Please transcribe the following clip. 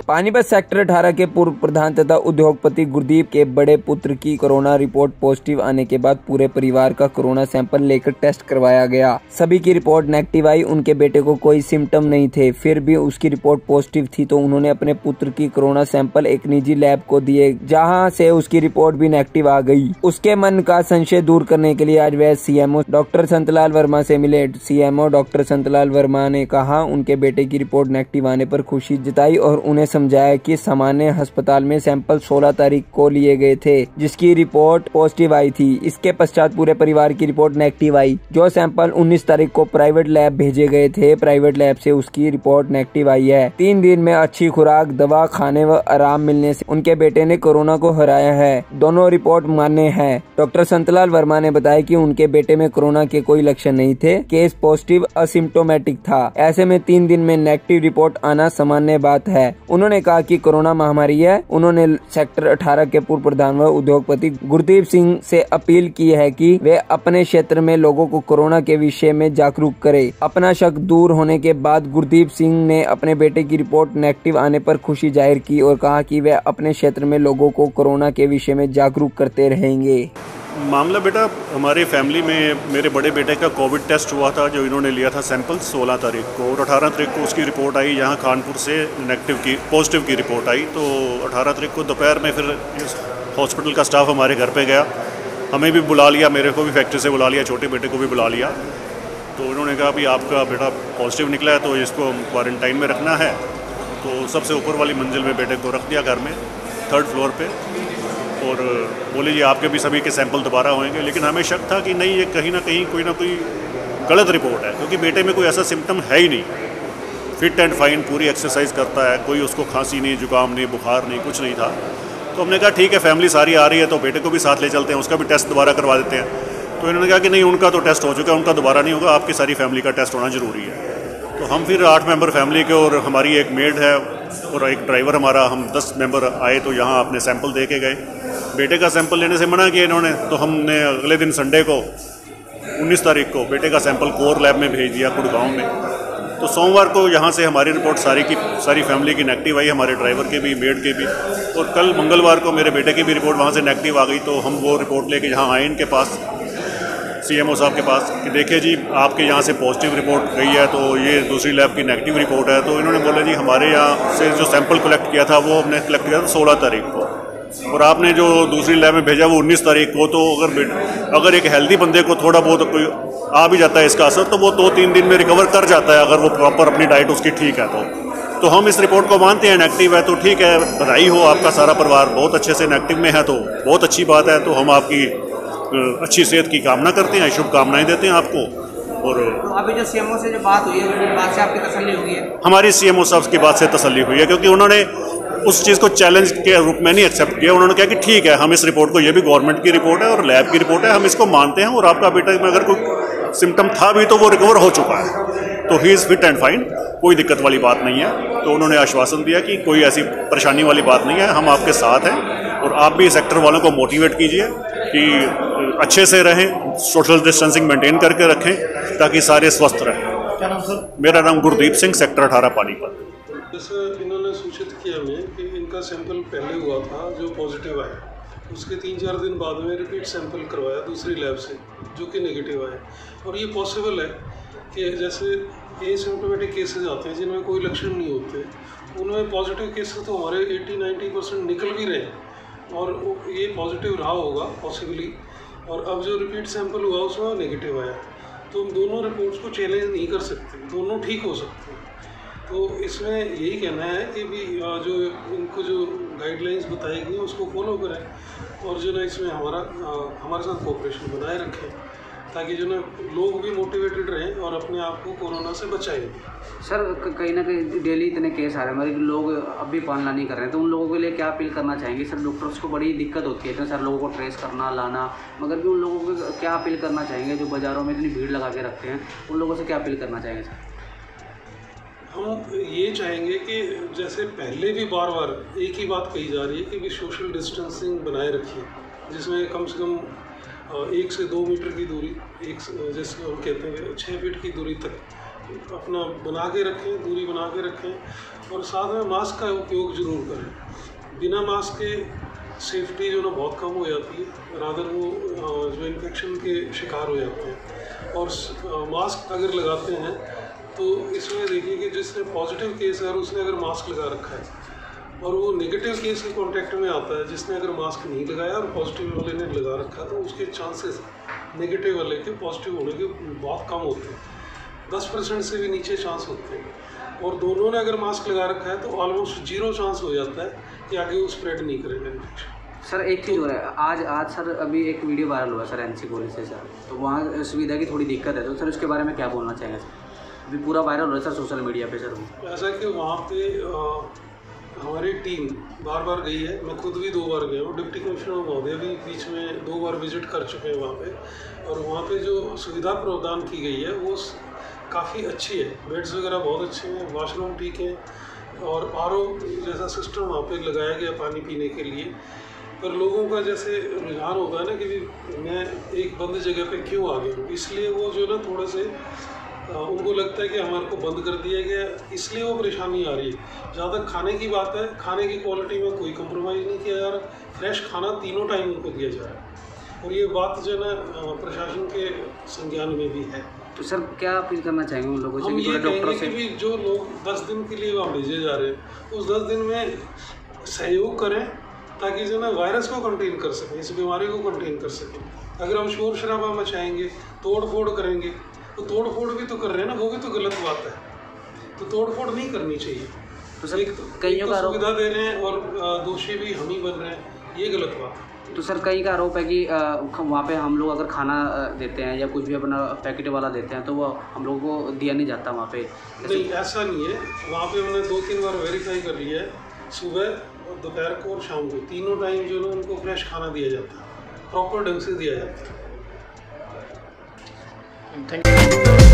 Panipat sector 18 के पूर्व प्रधान तथा उद्योगपति गुरदीप के बड़े पुत्र की कोरोना रिपोर्ट पॉजिटिव आने के बाद पूरे परिवार का कोरोना सैंपल लेकर टेस्ट करवाया गया। सभी की रिपोर्ट नेगेटिव आई। उनके बेटे को कोई सिम्टम नहीं थे, फिर भी उसकी रिपोर्ट पॉजिटिव थी, तो उन्होंने अपने पुत्र की कोरोना सैंपल एक निजी लैब को दिए, जहां से उसकी रिपोर्ट भी नेगेटिव आ गई। उसके मन का संशय दूर करने के लिए आज वह सीएमओ डॉक्टर संतलाल वर्मा से मिले। सीएमओ डॉक्टर संतलाल वर्मा ने कहा उनके बेटे की रिपोर्ट नेगेटिव आने पर खुशी जताई और उन्हें समझाया कि सामान्य अस्पताल में सैंपल 16 तारीख को लिए गए थे, जिसकी रिपोर्ट पॉजिटिव आई थी। इसके पश्चात पूरे परिवार की रिपोर्ट नेगेटिव आई। जो सैंपल 19 तारीख को प्राइवेट लैब भेजे गए थे, प्राइवेट लैब से उसकी रिपोर्ट नेगेटिव आई है। 3 दिन में अच्छी खुराक, दवा खाने व आराम मिलने से उनके बेटे ने कोरोना को हराया है। दोनों रिपोर्ट मान्य है। डॉक्टर संतलाल वर्मा ने बताया कि उनके बेटे में कोरोना के कोई लक्षण नहीं थे, केस पॉजिटिव असिम्प्टोमेटिक था। ऐसे में 3 दिन में नेगेटिव रिपोर्ट आना सामान्य बात है। उन्होंने कहा कि कोरोना महामारी है। उन्होंने सेक्टर 18 के पूर्व प्रधान व उद्योगपति गुरदीप सिंह से अपील की है कि वे अपने क्षेत्र में लोगों को कोरोना के विषय में जागरूक करें। अपना शक दूर होने के बाद गुरदीप सिंह ने अपने बेटे की रिपोर्ट नेगेटिव आने पर खुशी जाहिर की और कहा कि वे अपने क्षेत्र में लोगों को कोरोना के विषय में जागरूक करते रहेंगे। मामला बेटा, हमारे फैमिली में मेरे बड़े बेटे का कोविड टेस्ट हुआ था, जो इन्होंने लिया था सैंपल 16 तारीख को, और 18 तारीख को उसकी रिपोर्ट आई। यहाँ कानपुर से पॉजिटिव की रिपोर्ट आई। तो 18 तारीख को दोपहर में फिर हॉस्पिटल का स्टाफ हमारे घर पे गया, हमें भी बुला लिया, मेरे को भी फैक्ट्री से बुला लिया, छोटे बेटे को भी बुला लिया। तो उन्होंने कहा भी आपका बेटा पॉजिटिव निकला है, तो इसको क्वारंटाइन में रखना है। तो सबसे ऊपर वाली मंजिल में बेटे को रख दिया घर में, 3rd फ्लोर पे, और बोले जी आपके भी सभी के सैंपल दोबारा होंगे। लेकिन हमें शक था कि नहीं, ये कहीं ना कहीं कोई ना कोई गलत रिपोर्ट है, क्योंकि बेटे में कोई ऐसा सिम्टम है ही नहीं। फिट एंड फाइन, पूरी एक्सरसाइज करता है, कोई उसको खांसी नहीं, जुकाम नहीं, बुखार नहीं, कुछ नहीं था। तो हमने कहा ठीक है, फैमिली सारी आ रही है तो बेटे को भी साथ ले चलते हैं, उसका भी टेस्ट दोबारा करवा देते हैं। तो इन्होंने कहा कि नहीं, उनका तो टेस्ट हो चुका है, उनका दोबारा नहीं होगा, आपकी सारी फैमिली का टेस्ट होना ज़रूरी है। तो हम फिर 8 मेंबर फैमिली के, और हमारी एक मेड है और एक ड्राइवर हमारा, हम 10 मेंबर आए। तो यहाँ अपने सैंपल दे के गए। बेटे का सैंपल लेने से मना किया इन्होंने। तो हमने अगले दिन संडे को 19 तारीख को बेटे का सैंपल कोर लैब में भेज दिया गुड़गांव में। तो सोमवार को यहाँ से हमारी रिपोर्ट सारी फैमिली की नेगेटिव आई, हमारे ड्राइवर के भी, मेड के भी। और कल मंगलवार को मेरे बेटे की भी रिपोर्ट वहाँ से नेगेटिव आ गई। तो हम वो रिपोर्ट लेके यहाँ आए इनके पास, सीएमओ साहब के पास, कि देखिए जी आपके यहाँ से पॉजिटिव रिपोर्ट गई है, तो ये दूसरी लैब की नेगेटिव रिपोर्ट है। तो इन्होंने बोला जी हमारे यहाँ से जो सैंपल कलेक्ट किया था वो हमने कलेक्ट किया था 16 तारीख को, और आपने जो दूसरी लैब में भेजा वो 19 तारीख को। तो अगर एक हेल्दी बंदे को थोड़ा बहुत कोई आ भी जाता है इसका असर, तो वो 2-3 दिन में रिकवर कर जाता है, अगर वो प्रॉपर अपनी डाइट उसकी ठीक है। तो हम इस रिपोर्ट को मानते हैं नेगेटिव है, तो ठीक है, बधाई हो, आपका सारा परिवार बहुत अच्छे से नेगेटिव में है, तो बहुत अच्छी बात है। तो हम आपकी अच्छी सेहत की कामना करते हैं, शुभकामनाएं देते हैं आपको। और तो अभी जो सीएमओ से जो बात हुई है, बात से आपकी तसल्ली हुई है? हमारी सीएमओ साहब की बात से तसल्ली हुई है, क्योंकि उन्होंने उस चीज़ को चैलेंज के रूप में नहीं एक्सेप्ट किया। उन्होंने कहा कि ठीक है, हम इस रिपोर्ट को, ये भी गवर्नमेंट की रिपोर्ट है और लैब की रिपोर्ट है, हम इसको मानते हैं, और आपका बेटा में अगर कोई सिम्टम था भी तो वो रिकवर हो चुका है, तो he is fit and fine, कोई दिक्कत वाली बात नहीं है। तो उन्होंने आश्वासन दिया कि कोई ऐसी परेशानी वाली बात नहीं है, हम आपके साथ हैं। और आप भी सेक्टर वालों को मोटिवेट कीजिए कि अच्छे से रहें, सोशल डिस्टेंसिंग मेंटेन करके रखें, ताकि सारे स्वस्थ रहें। क्या नाम सर? मेरा नाम गुरदीप सिंह, सेक्टर 18 पानीपत। जैसे इन्होंने सूचित किया हमें कि इनका सैंपल पहले हुआ था जो पॉजिटिव आया, उसके 3-4 दिन बाद में रिपीट सैंपल करवाया दूसरी लैब से जो कि नेगेटिव आया। और ये पॉसिबल है कि जैसे एसिम्प्टोमेटिक केसेस आते हैं जिनमें कोई लक्षण नहीं होते, उनमें पॉजिटिव केसेस तो हमारे 80-90% निकल भी रहे हैं, और ये पॉजिटिव रहा होगा पॉसिबली। और अब जो रिपीट सैंपल हुआ उसमें नेगेटिव आया, तो हम दोनों रिपोर्ट्स को चैलेंज नहीं कर सकते, दोनों ठीक हो सकते हैं। तो इसमें यही कहना है कि भी जो इनको जो गाइडलाइंस बताई गई उसको फॉलो करें, और जो ना इसमें हमारे साथ कोऑपरेशन बनाए रखें, ताकि जो ना लोग भी मोटिवेटेड रहें और अपने आप को कोरोना से बचाएं। सर कहीं ना कहीं डेली इतने केस आ रहे हैं, मगर लोग अब भी पालना नहीं कर रहे हैं, तो उन लोगों के लिए क्या अपील करना चाहेंगे? सर डॉक्टर्स को बड़ी दिक्कत होती है इतने सारे लोगों को ट्रेस करना, लाना, मगर भी उन लोगों को क्या अपील करना चाहेंगे जो बाज़ारों में इतनी भीड़ लगा के रखते हैं? उन लोगों से क्या अपील करना चाहेंगे सर? हम ये चाहेंगे कि जैसे पहले भी बार बार एक ही बात कही जा रही है कि भी सोशल डिस्टेंसिंग बनाए रखिए, जिसमें कम से कम 1 से 2 मीटर की दूरी, जैसे हम कहते हैं 6 फीट की दूरी तक अपना बना के रखें, दूरी बना के रखें और साथ में मास्क का उपयोग ज़रूर करें। बिना मास्क के सेफ्टी जो ना बहुत कम हो जाती है, रादर वो जो इन्फेक्शन के शिकार हो जाते हैं। और मास्क अगर लगाते हैं तो इसमें देखिए कि जिसने पॉजिटिव केस है और उसने अगर मास्क लगा रखा है और वो नेगेटिव केस के कांटेक्ट में आता है जिसने अगर मास्क नहीं लगाया और पॉजिटिव वाले ने लगा रखा है, तो उसके चांसेस नेगेटिव वाले के पॉजिटिव होने के बहुत कम होते हैं, 10% से भी नीचे चांस होते हैं। और दोनों ने अगर मास्क लगा रखा है तो ऑलमोस्ट 0 चांस हो जाता है कि आगे वो स्प्रेड नहीं करेगा इन्फेक्शन। सर एक चीज़ हो रहा है, आज सर अभी एक वीडियो वायरल हुआ सर एनसी कॉलेज से सर, तो वहाँ सुविधा की थोड़ी दिक्कत है, तो सर उसके बारे में क्या बोलना चाहेंगे सर? अभी पूरा वायरल हो रहा है सर सोशल मीडिया पे सर। ऐसा कि वहाँ पे हमारी टीम बार बार गई है, मैं खुद भी 2 बार गया हूँ, डिप्टी कमिश्नर महोदय भी बीच में 2 बार विजिट कर चुके हैं वहाँ पे। और वहाँ पे जो सुविधा प्रदान की गई है वो काफ़ी अच्छी है, बेड्स वगैरह बहुत अच्छे हैं, वॉशरूम ठीक है और आरओ जैसा सिस्टम वहाँ पे लगाया गया पानी पीने के लिए। पर लोगों का जैसे रुझान होता है ना कि मैं एक बंद जगह पे क्यों आ गया हूँ, इसलिए वो जो ना थोड़े से उनको लगता है कि हमारे को बंद कर दिया गया, इसलिए वो परेशानी आ रही है। जहाँ तक खाने की बात है, खाने की क्वालिटी में कोई कंप्रोमाइज़ नहीं किया जा रहा, फ्रेश खाना तीनों टाइम उनको दिया जा रहा है और ये बात जो है ना प्रशासन के संज्ञान में भी है। तो सर क्या अपील करना चाहेंगे उन लोगों से? हम ये कहेंगे कि भी जो लोग 10 दिन के लिए वहाँ भेजे जा रहे हैं उस 10 दिन में सहयोग करें ताकि जो ना वायरस को कंटेन कर सकें, इस बीमारी को कंटेन कर सकें। अगर हम शोर शराबा मचाएंगे, तोड़ फोड़ करेंगे, तो तोड़ फोड़ भी तो कर रहे हैं ना, वो भी तो गलत बात है, तो तोड़ फोड़ नहीं करनी चाहिए। तो सर एक तो सुविधा दे रहे हैं और दोषी भी हम ही बन रहे हैं, ये गलत बात है। तो सर कई का आरोप है कि वहाँ पे हम लोग अगर खाना देते हैं या कुछ भी अपना पैकेट वाला देते हैं तो वो हम लोगों को दिया नहीं जाता वहाँ पे। नहीं, ऐसा नहीं है, वहाँ पे हमने 2-3 बार वेरीफाई कर लिया है, सुबह दोपहर को और शाम को तीनों टाइम जो है उनको फ्रेश खाना दिया जाता है, प्रॉपर ढंग से दिया जाता है। Thank you.